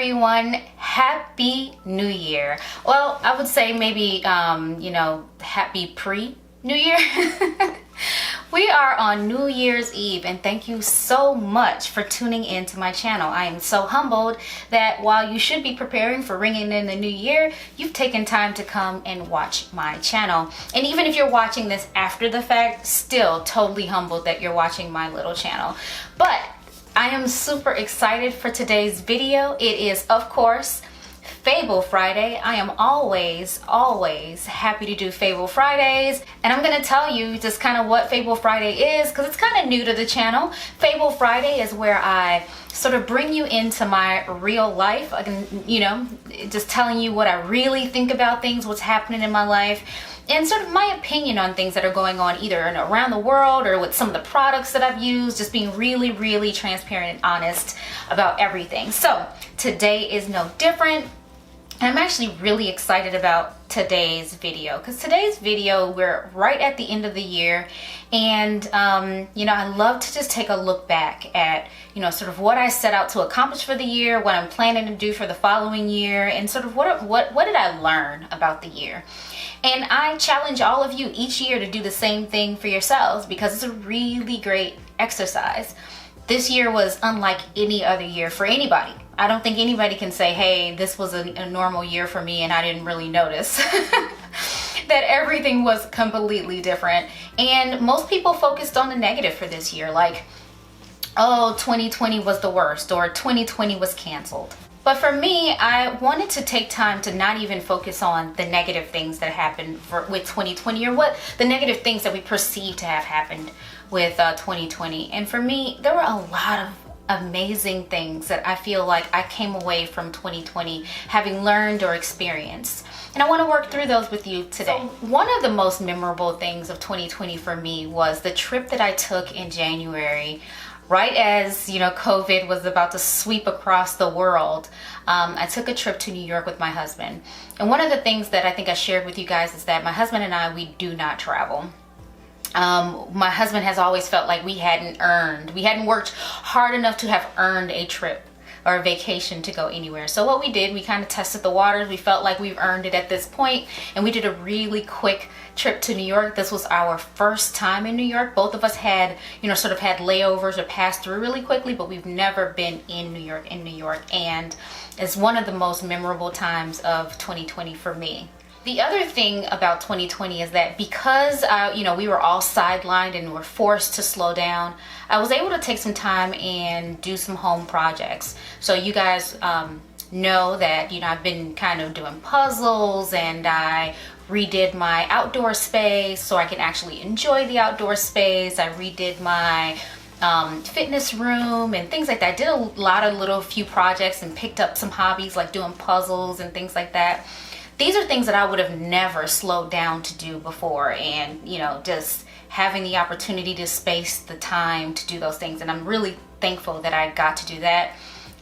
everyone, happy new year. Well, I would say maybe happy pre-new year. We are on New Year's Eve, and thank you so much for tuning in to my channel. I am so humbled that while you should be preparing for ringing in the new year, you've taken time to come and watch my channel. And even if you're watching this after the fact, still totally humbled that you're watching my little channel. But I am super excited for today's video. It is, of course, Fable Friday. I am always happy to do Fable Fridays, and I'm gonna tell you just kind of what Fable Friday is because it's kind of new to the channel. Fable Friday is where I sort of bring you into my real life, just telling you what I really think about things, what's happening in my life, and sort of my opinion on things that are going on either around the world or with some of the products that I've used, just being really transparent and honest about everything. So today is no different. I'm actually really excited about today's video because today's video, we're right at the end of the year, and I love to just take a look back at sort of what I set out to accomplish for the year, what I'm planning to do for the following year, and sort of what did I learn about the year. And I challenge all of you each year to do the same thing for yourselves because it's a really great exercise. This year was unlike any other year for anybody. I don't think anybody can say, hey, this was a normal year for me and I didn't really notice. That everything was completely different. And most people focused on the negative for this year, like, oh, 2020 was the worst, or 2020 was canceled. But for me, I wanted to take time to not even focus on the negative things that happened with 2020, or what the negative things that we perceive to have happened with 2020. And for me, there were a lot of amazing things that I feel like I came away from 2020 having learned or experienced. And I want to work through those with you today. So one of the most memorable things of 2020 for me was the trip that I took in January, right as COVID was about to sweep across the world. I took a trip to New York with my husband. And one of the things that I think I shared with you guys is that my husband and I, we do not travel. My husband has always felt like we hadn't worked hard enough to have earned a trip or a vacation to go anywhere. So what we did, we kind of tested the waters. We felt like we've earned it at this point, and we did a really quick trip to New York. This was our first time in New York. Both of us had, sort of had layovers or passed through really quickly, but we've never been in New York, and it's one of the most memorable times of 2020 for me. The other thing about 2020 is that because we were all sidelined and were forced to slow down, I was able to take some time and do some home projects. So you guys know that I've been kind of doing puzzles, and I redid my outdoor space so I can actually enjoy the outdoor space. I redid my fitness room and things like that. I did a lot of few projects and picked up some hobbies like doing puzzles and things like that. These are things that I would have never slowed down to do before, and just having the opportunity to space the time to do those things, and I'm really thankful that I got to do that,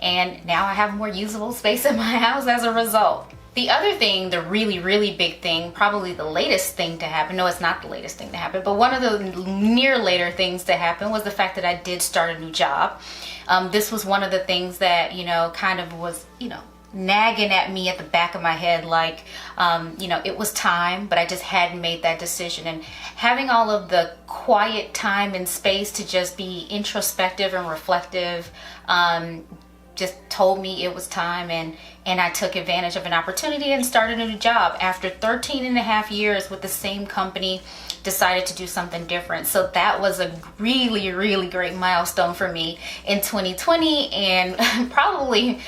and now I have more usable space in my house as a result. The other thing, the really big thing, probably the latest thing to happen, no, it's not the latest thing to happen, but one of the near later things to happen was the fact that I did start a new job. This was one of the things that kind of was nagging at me at the back of my head, like it was time, but I just hadn't made that decision. And having all of the quiet time and space to just be introspective and reflective just told me it was time, and I took advantage of an opportunity and started a new job. After 13 and a half years with the same company, decided to do something different. So that was a really great milestone for me in 2020, and probably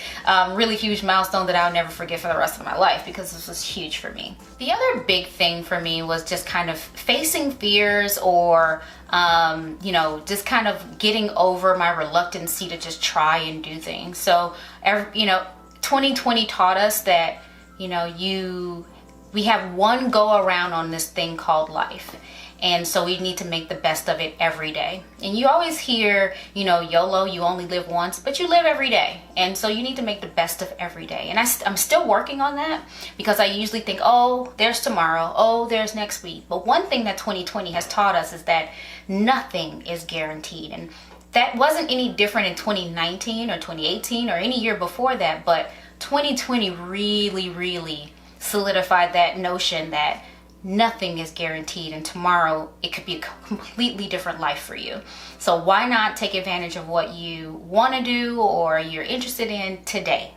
really huge milestone that I'll never forget for the rest of my life because this was huge for me. The other big thing for me was just kind of facing fears, or just kind of getting over my reluctancy to just try and do things. So 2020 taught us that we have one go around on this thing called life. And so we need to make the best of it every day. And you always hear, YOLO, you only live once, but you live every day. And so you need to make the best of every day. And I'm still working on that because I usually think, oh, there's tomorrow. Oh, there's next week. But one thing that 2020 has taught us is that nothing is guaranteed. And that wasn't any different in 2019 or 2018 or any year before that, but 2020 really solidified that notion that nothing is guaranteed, and tomorrow it could be a completely different life for you. So why not take advantage of what you want to do or you're interested in today.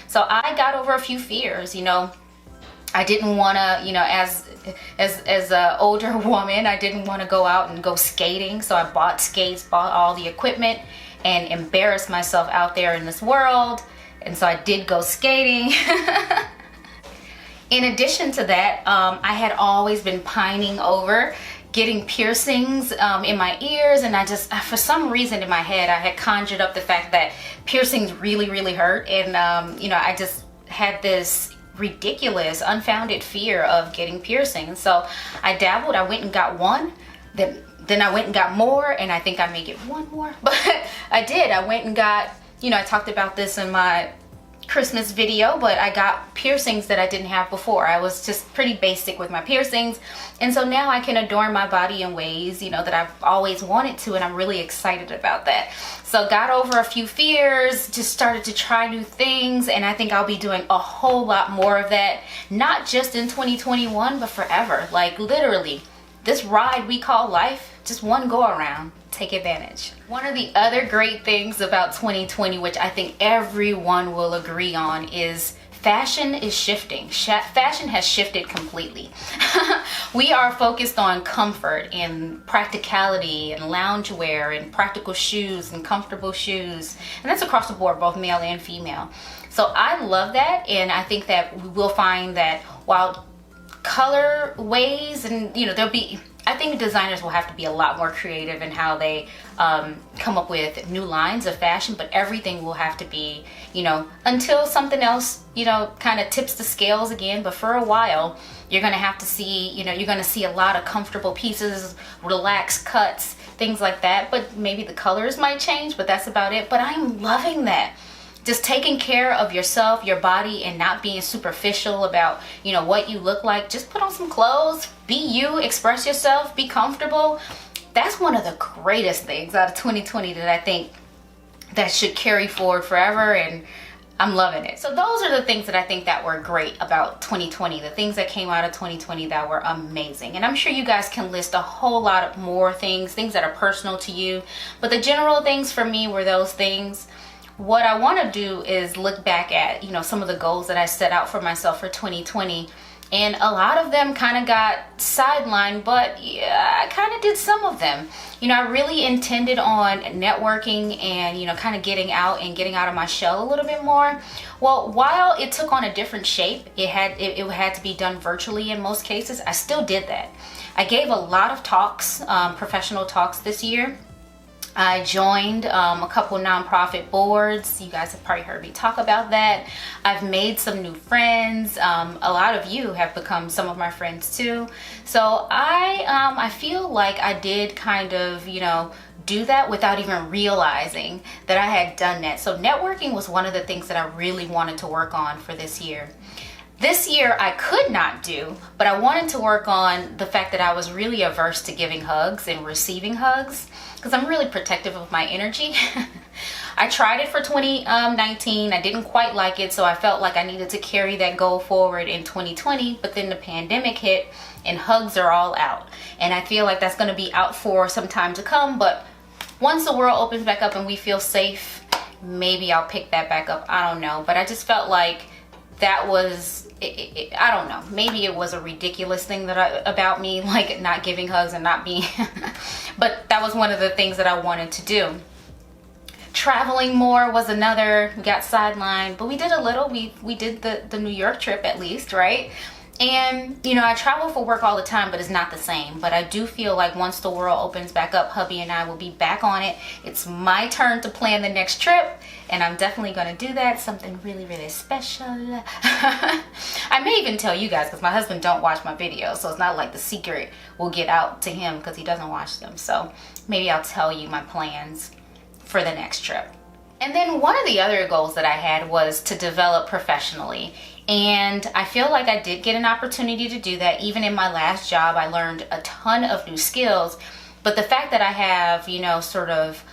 So I got over a few fears. I didn't want to, as an older woman, I didn't want to go out and go skating. So I bought skates, bought all the equipment, and embarrassed myself out there in this world. And so I did go skating. In addition to that, I had always been pining over getting piercings in my ears, and I just, for some reason in my head, I had conjured up the fact that piercings really hurt, and I just had this ridiculous, unfounded fear of getting piercings. So I dabbled. I went and got one. Then I went and got more, and I think I may get one more, but I did. I went and got, I talked about this in my Christmas video, but I got piercings that I didn't have before. I was just pretty basic with my piercings, and so now I can adorn my body in ways that I've always wanted to, and I'm really excited about that. So got over a few fears, just started to try new things, and I think I'll be doing a whole lot more of that, not just in 2021 but forever. Like literally, this ride we call life, just one go around. Take advantage. One of the other great things about 2020, which I think everyone will agree on, is fashion is shifting. Fashion has shifted completely. We are focused on comfort and practicality and loungewear and practical shoes and comfortable shoes. And that's across the board, both male and female. So I love that, and I think that we will find that while color ways and I think designers will have to be a lot more creative in how they come up with new lines of fashion, but everything will have to be, until something else, kind of tips the scales again. But for a while, you're going to have to see, you're going to see a lot of comfortable pieces, relaxed cuts, things like that. But maybe the colors might change, but that's about it. But I'm loving that. Just taking care of yourself, your body, and not being superficial about, what you look like. Just put on some clothes, be you, express yourself, be comfortable. That's one of the greatest things out of 2020 that I think that should carry forward forever, and I'm loving it. So those are the things that I think that were great about 2020, the things that came out of 2020 that were amazing. And I'm sure you guys can list a whole lot of more things that are personal to you. But the general things for me were those things. What I want to do is look back at, some of the goals that I set out for myself for 2020. And a lot of them kind of got sidelined, but yeah, I kind of did some of them. I really intended on networking and, kind of getting out of my shell a little bit more. Well, while it took on a different shape, it had to be done virtually in most cases. I still did that. I gave a lot of talks, professional talks this year. I joined a couple nonprofit boards. You guys have probably heard me talk about that. I've made some new friends. A lot of you have become some of my friends too. So I feel like I did kind of, do that without even realizing that I had done that. So networking was one of the things that I really wanted to work on for this year. This year I could not do, but I wanted to work on the fact that I was really averse to giving hugs and receiving hugs because I'm really protective of my energy. I tried it for 2019. I didn't quite like it, so I felt like I needed to carry that goal forward in 2020, but then the pandemic hit and hugs are all out. And I feel like that's going to be out for some time to come, but once the world opens back up and we feel safe, maybe I'll pick that back up. I don't know, but I just felt like that was, I don't know, maybe it was a ridiculous thing about me, like not giving hugs and not being, but that was one of the things that I wanted to do. Traveling more was another. We got sidelined, but we did a little. We did the New York trip at least, right? And I travel for work all the time, but it's not the same. But I do feel like once the world opens back up, hubby and I will be back on it. It's my turn to plan the next trip, and I'm definitely going to do that. Something really special. I may even tell you guys because my husband don't watch my videos, so it's not like the secret will get out to him because he doesn't watch them. So maybe I'll tell you my plans for the next trip. And then one of the other goals that I had was to develop professionally. And I feel like I did get an opportunity to do that. Even in my last job, I learned a ton of new skills. But the fact that I have, you know, sort of,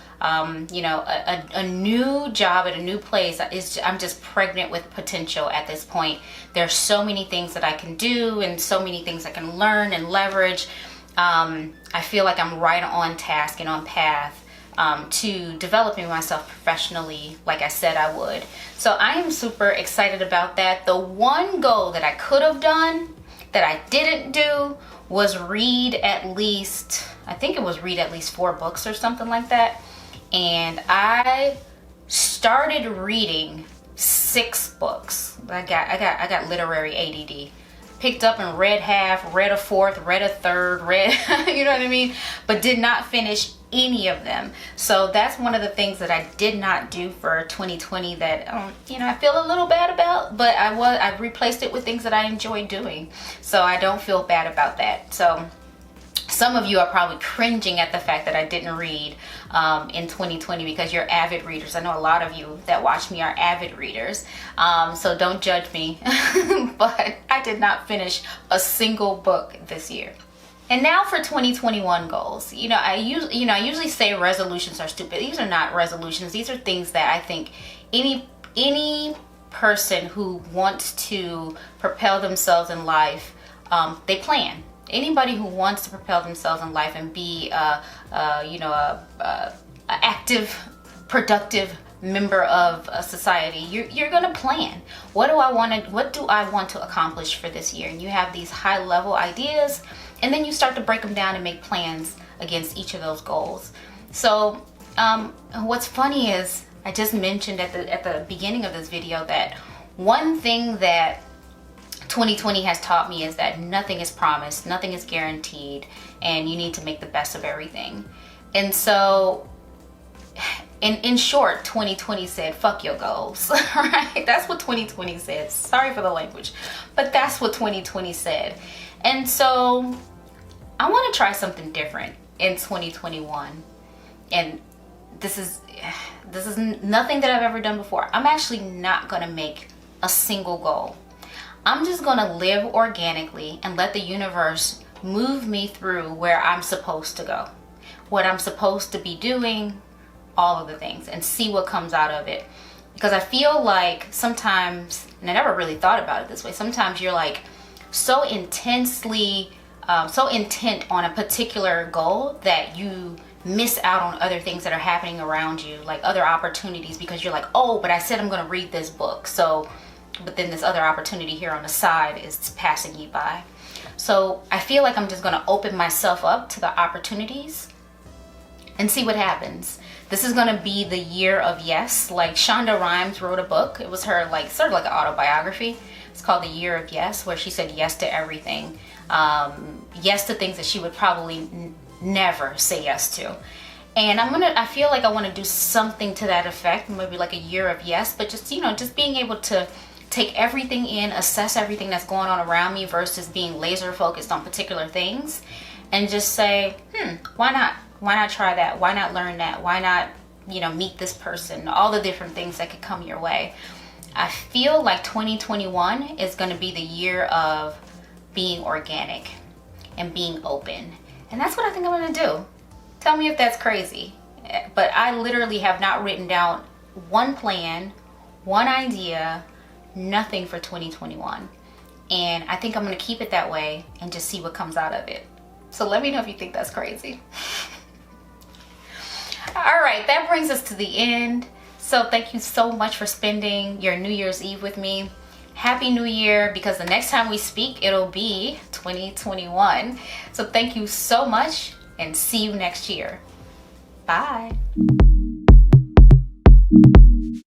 you know, a new job at a new place, I'm just pregnant with potential at this point. There's so many things that I can do and so many things I can learn and leverage. I feel like I'm right on task and on path to developing myself professionally, like I said I would. So I am super excited about that. The one goal that I could have done that I didn't do was read at least, I think it was read at least 4 books or something like that. And I started reading 6 books. I got literary ADD. Picked up and read half, read a fourth, read a third, read, you know what I mean? But did not finish any of them. So that's one of the things that I did not do for 2020 that, you know, I feel a little bad about, but I replaced it with things that I enjoy doing. So I don't feel bad about that. So some of you are probably cringing at the fact that I didn't read in 2020 because you're avid readers. I know a lot of you that watch me are avid readers, so don't judge me. But I did not finish a single book this year. And now for 2021 goals. You know, I usually say resolutions are stupid. These are not resolutions. These are things that I think any person who wants to propel themselves in life, they plan. Anybody who wants to propel themselves in life and be you know, a active, productive member of a society, you're gonna plan. What do I want to accomplish for this year? And you have these high level ideas, and then you start to break them down and make plans against each of those goals. So what's funny is I just mentioned at the beginning of this video that one thing that 2020 has taught me is that nothing is promised, nothing is guaranteed, and you need to make the best of everything. And so in short, 2020 said, fuck your goals, right? That's what 2020 said. Sorry for the language, but that's what 2020 said. And so I want to try something different in 2021. And this is nothing that I've ever done before. I'm actually not going to make a single goal. I'm just going to live organically and let the universe move me through where I'm supposed to go, what I'm supposed to be doing, all of the things, and see what comes out of it. Because I feel like sometimes, and I never really thought about it this way, sometimes you're like so intensely, so intent on a particular goal that you miss out on other things that are happening around you, like other opportunities, because you're like, oh, but I said I'm going to read this book. So, but then this other opportunity here on the side is passing you by. So I feel like I'm just going to open myself up to the opportunities and see what happens. This is going to be the year of yes. Like Shonda Rhimes wrote a book. It was her like sort of like an autobiography. It's called The Year of Yes, where she said yes to everything. Yes to things that she would probably never say yes to. And I feel like I want to do something to that effect, maybe like a year of yes, but just, you know, just being able to take everything in, assess everything that's going on around me versus being laser focused on particular things, and just say, why not? Why not try that? Why not learn that? Why not, you know, meet this person? All the different things that could come your way. I feel like 2021 is going to be the year of being organic and being open. And that's what I think I'm going to do. Tell me if that's crazy. But I literally have not written down one plan, one idea, nothing for 2021. And I think I'm going to keep it that way and just see what comes out of it. So let me know if you think that's crazy. All right, that brings us to the end. So thank you so much for spending your New Year's Eve with me. Happy New Year, because the next time we speak, it'll be 2021. So thank you so much and see you next year. Bye.